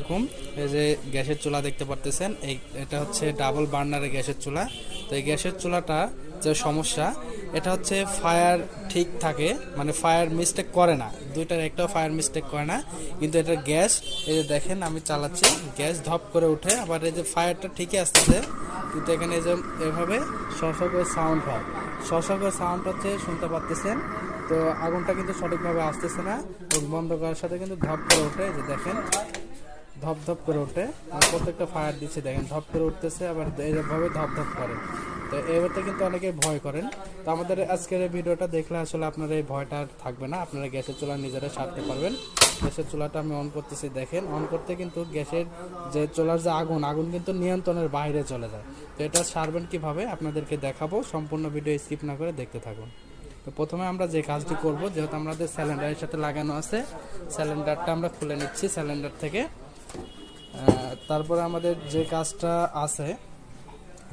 আলাইকুম। এই যে গ্যাসের চুলা দেখতে পারতেছেন, এটা হচ্ছে ডাবল বার্নারের গ্যাসের চুলা। তো এই গ্যাসের চুলাটা যে সমস্যা, এটা হচ্ছে ফায়ার ঠিক থাকে, মানে ফায়ার মিস্টেক করে না, দুইটার একটাও ফায়ার মিস্টেক করে না। কিন্তু এটা গ্যাস, এই যে দেখেন আমি চালাচ্ছি, গ্যাস ধপ করে ওঠে, আবার এই যে ফায়ারটা ঠিকই আসতেছে, কিন্তু এখানে এই যে এভাবে শশা করে সাউন্ড হয়, শশা করে সাউন্ড হচ্ছে শুনতে পারতেছেন। তো আগুনটা কিন্তু সঠিকভাবে আসতেছে না, এবং বন্ধ করার সাথে কিন্তু ধপ করে ওঠে, যে দেখেন ধপ ধপ করে ওঠে। আর প্রত্যেকটা ফায়ার দিচ্ছে দেখেন ধপ করে উঠতেছে, আবার এইভাবে ধপ ধপ করে। তো এবারতে কিন্তু অনেকে ভয় করেন। তো আমাদের আজকের এই ভিডিওটা দেখলে আসলে আপনার এই ভয়টা আর থাকবে না, আপনারা গ্যাসের চুলা নিজেরা সারতে পারবেন। গ্যাসের চুলাটা আমি অন করতেছি, দেখেন অন করতে কিন্তু গ্যাসের যে চুলার যে আগুন কিন্তু নিয়ন্ত্রণের বাইরে চলে যায়। তো এটা সারবেন কিভাবে আপনাদেরকে দেখাবো, সম্পূর্ণ ভিডিও স্কিপ না করে দেখতে থাকুন। তো প্রথমে আমরা যে কাজটি করব, যেহেতু আমাদের সিলিন্ডারের সাথে লাগানো আছে, সিলিন্ডারটা আমরা খুলে নিচ্ছি সিলিন্ডার থেকে। তারপরে আমাদের যে কাজটা আছে,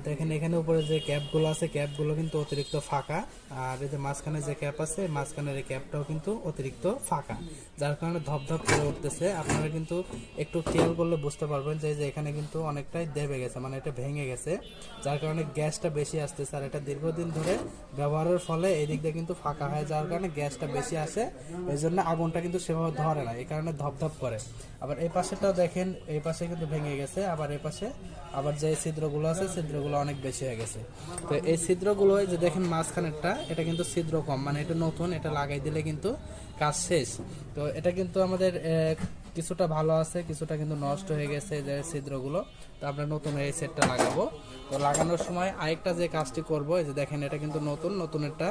দেখেন এখানে উপরে যে ক্যাপগুলো আছে, ক্যাপগুলো কিন্তু অতিরিক্ত ফাঁকা, আর এই যে মাঝখানে যে ক্যাপ আছে, মাঝখানের এই ক্যাপটাও কিন্তু অতিরিক্ত ফাঁকা, যার কারণে ধপধপ করে উঠতেছে। আপনারা কিন্তু একটু খেয়াল করলে বুঝতে পারবেন যে এখানে কিন্তু অনেকটাই দেবে গেছে, মানে এটা ভেঙে গেছে, যার কারণে গ্যাসটা বেশি আসতেছে। আর এটা দীর্ঘদিন ধরে ব্যবহারের ফলে এই দিক দিয়ে কিন্তু ফাঁকা হয়, যার কারণে গ্যাসটা বেশি আসে, এই জন্য আগুনটা কিন্তু সেভাবে ধরে না, এই কারণে ধপধপ করে। আবার এই পাশেটাও দেখেন, এই পাশে কিন্তু ভেঙে গেছে, আবার এই পাশে আবার যে ছিদ্রগুলো আছে, ছিদ্রগুলো অনেক বেশি হয়ে গেছে। তো এই ছিদ্রগুলো যে দেখেন মাঝখানেরটা, এটা কিন্তু ছিদ্র কম, মানে এটা নতুন, এটা লাগাই দিলে কিন্তু কাজ শেষ। তো এটা কিন্তু আমাদের কিছুটা ভালো আছে, কিছুটা কিন্তু নষ্ট হয়ে গেছে যে ছিদ্রগুলো। তো আমরা নতুন এই সেটটা লাগাবো। তো লাগানোর সময় আরেকটা যে কাজটি করব, এই যে দেখেন এটা কিন্তু নতুনেরটা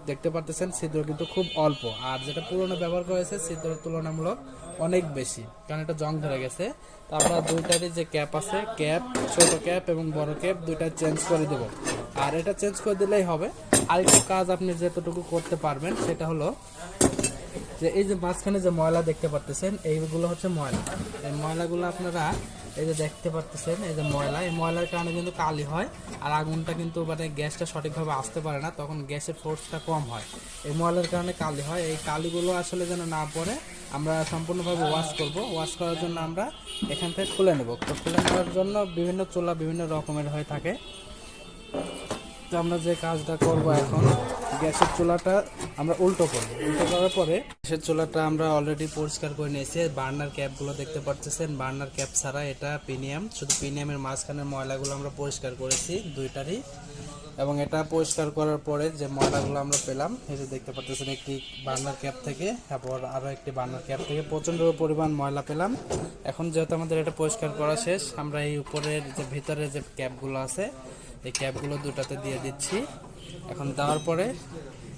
দেখতে পারতেছেন, ছিদ্র কিন্তু খুব অল্প, আর যেটা পুরনো ব্যবহার করেছে ছিদ্র তুলনামূলক অনেক বেশি, কারণ এটা জং ধরে গেছে। তো আমরা দুইটারই যে ক্যাপ আছে, ক্যাপ ছোট ক্যাপ এবং বড় ক্যাপ দুইটা চেঞ্জ করে দেব। আর এটা চেঞ্জ করে দিলেই হবে। আরেকটু কাজ আপনি যতটুকু করতে পারবেন সেটা হলো যে এই যে মাঝখানে যে ময়লা দেখতে পারতেছেন, এইগুলো হচ্ছে ময়লা। এই ময়লাগুলো আপনারা এই যে দেখতে পারতেছেন, এই যে ময়লা, এই ময়লার কারণে কিন্তু কালি হয়, আর আগুনটা কিন্তু মানে গ্যাসটা সঠিকভাবে আসতে পারে না, তখন গ্যাসের ফোর্সটা কম হয়, এই ময়লার কারণে কালি হয়। এই কালিগুলো আসলে যেন না পড়ে আমরা সম্পূর্ণভাবে ওয়াশ করব। ওয়াশ করার জন্য আমরা এখান থেকে খুলে নেব। তো খুলে নেওয়ার জন্য বিভিন্ন চুলা বিভিন্ন রকমের হয়ে থাকে। তো আমরা যে কাজটা করব এখন, গ্যাসের চুলাটা আমরা উল্টো করব। উল্টো করার পরে গ্যাসের চুলাটা আমরা অলরেডি পরিষ্কার করে নিয়েছি। বার্নার ক্যাপগুলো দেখতে পাচ্ছেন, বার্নার ক্যাপ ছাড়া এটা প্রিমিয়াম, শুধু প্রিমিয়ামের মাঝখানের ময়লাগুলো আমরা পরিষ্কার করেছি দুইটারই। এবং এটা পরিষ্কার করার পরে যে ময়লাগুলো আমরা পেলাম, এই যে দেখতে পাচ্ছেন একটি বার্নার ক্যাপ থেকে, তারপর আরও একটি বার্নার ক্যাপ থেকে প্রচণ্ড পরিমাণ ময়লা পেলাম। এখন যেহেতু আমাদের এটা পরিষ্কার করা শেষ, আমরা এই উপরের যে ভিতরে যে ক্যাপগুলো আছে, এই ক্যাপগুলো দুটাতে দিয়ে দিচ্ছি। এখন দেওয়ার পরে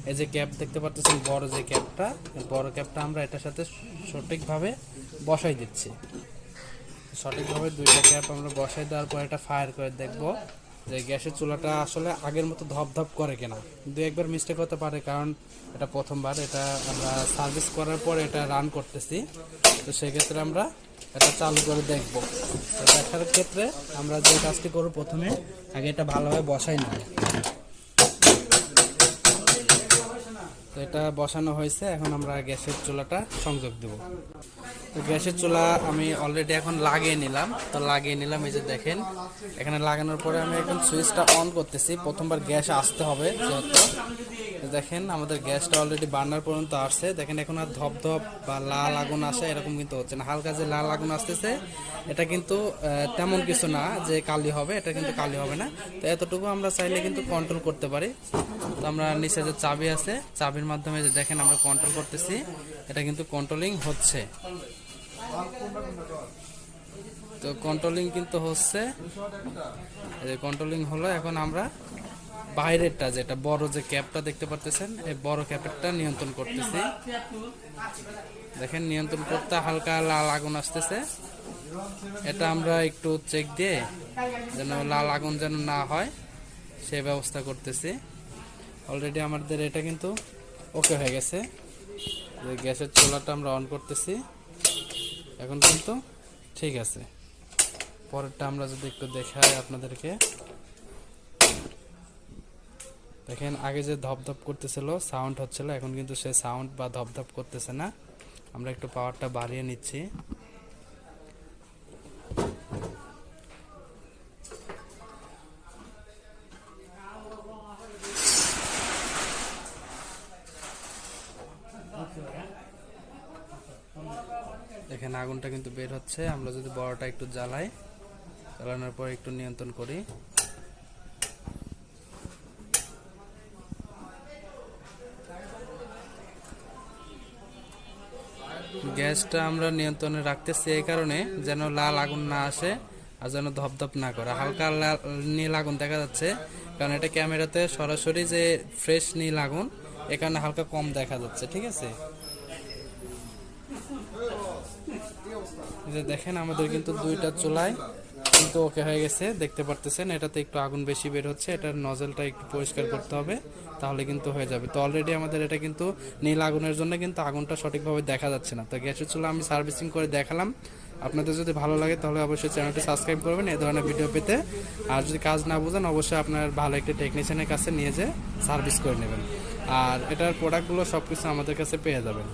এই যে ক্যাপ দেখতে পাচ্ছেন, বড় যে ক্যাপটা, বড় ক্যাপটা আমরা এটার সাথে সঠিকভাবে বসাই দিচ্ছি। সঠিকভাবে দুইটা ক্যাপ আমরা বসাই দেওয়ার পর এটা ফায়ার করে দেখব যে গ্যাসের চুলাটা আসলে আগের মতো ধপ ধপ করে কিনা। দু একবার মিস্টেক হতে পারে, কারণ এটা প্রথমবার, এটা আমরা সার্ভিস করার পর এটা রান করতেছি। তো সেক্ষেত্রে আমরা এটা চালু করে দেখব। তো দেখার ক্ষেত্রে আমরা যে কাজটি করব, প্রথমে আগে এটা ভালোভাবে বসাই নেব। তো এটা বসানো হয়েছে, এখন আমরা গ্যাসের চুলাটা সংযোগ দেব। তো গ্যাসের চুলা আমি অলরেডি এখন লাগিয়ে নিলাম। এই যে দেখেন এখানে লাগানোর পরে আমি এখন সুইচটা অন করতেছি। প্রথমবার গ্যাস আসতে হবে যেহেতু, দেখেন আমাদের গ্যাসটা অলরেডি বার্নার পর্যন্ত আসছে। দেখেন এখন আর ধপধপ বা লাল আগুন আসে এরকম কিন্তু হচ্ছে না, হালকা যে লাল আগুন আসতেছে, এটা কিন্তু তেমন কিছু না যে কালি হবে, এটা কিন্তু কালি হবে না। তো এতটুকু আমরা চাইলে কিন্তু কন্ট্রোল করতে পারি। তো আমরা নিচে যে চাবি আছে, চাবির মাধ্যমে যে দেখেন আমরা কন্ট্রোল করতেছি, এটা কিন্তু কন্ট্রোলিং হচ্ছে। তো কন্ট্রোলিং কিন্তু হচ্ছে, কন্ট্রোলিং হলো। এখন আমরা বাইরেরটা যেটা বড় যে ক্যাপটা দেখতে পাচ্ছেন, এই বড় ক্যাপেরটা নিয়ন্ত্রণ করতেছি। দেখেন নিয়ন্ত্রণ করতে হালকা লাল আগুন আসতেছে, এটা আমরা একটু চেক দিয়ে যেন লাল আগুন যেন না হয় সেই ব্যবস্থা করতেছি। অলরেডি আমাদের এটা কিন্তু ওকে হয়ে গেছে। গ্যাসের চুলাটা আমরা অন করতেছি, এখন কিন্তু ঠিক আছে। পরেরটা আমরা যদি একটু দেখাই আপনাদেরকে, দেখেন আগে যে ধপধপ করতেছিল, সাউন্ড হচ্ছিল, এখন কিন্তু সে সাউন্ড বা ধপধপ করতেছে না। আমরা একটু পাওয়ারটা বাড়িয়ে নিচ্ছি। দেখেন আগুনটা কিন্তু বের হচ্ছে। আমরা যদি বড়টা একটু জ্বালাই, জ্বালানোর পর একটু নিয়ন্ত্রণ করি, গ্যাসটা আমরা নিয়ন্ত্রণে রাখতেছি এই কারণে যেন লাল আগুন না আসে আর যেন ধপধপ না করে। হালকা নীল আগুন দেখা যাচ্ছে, কারণ এটা ক্যামেরাতে সরাসরি যে ফ্রেশ নীল আগুন, এখানে হালকা কম দেখা যাচ্ছে। ঠিক আছে, যে দেখেন আমাদের কিন্তু দুইটা চুলায় কিন্তু ওকে হয়ে গেছে, দেখতে পারতেছেন। এটাতে একটু আগুন বেশি বের হচ্ছে, এটার নজলটা একটু পরিষ্কার করতে হবে, তাহলে কিন্তু হয়ে যাবে। তো অলরেডি আমাদের এটা কিন্তু নীল আগুনের জন্য কিন্তু আগুনটা সঠিকভাবে দেখা যাচ্ছে না। তো গ্যাসের চুলা আমি সার্ভিসিং করে দেখালাম। আপনাদের যদি ভালো লাগে তাহলে অবশ্যই চ্যানেলটি সাবস্ক্রাইব করবেন এই ধরনের ভিডিও পেতে। আর যদি কাজ না বুঝেন অবশ্যই আপনার ভালো একটি টেকনিশিয়ানের কাছে নিয়ে যেয়ে সার্ভিস করে নেবেন। আর এটার প্রোডাক্টগুলো সব কিছু আমাদের কাছে পেয়ে যাবেন।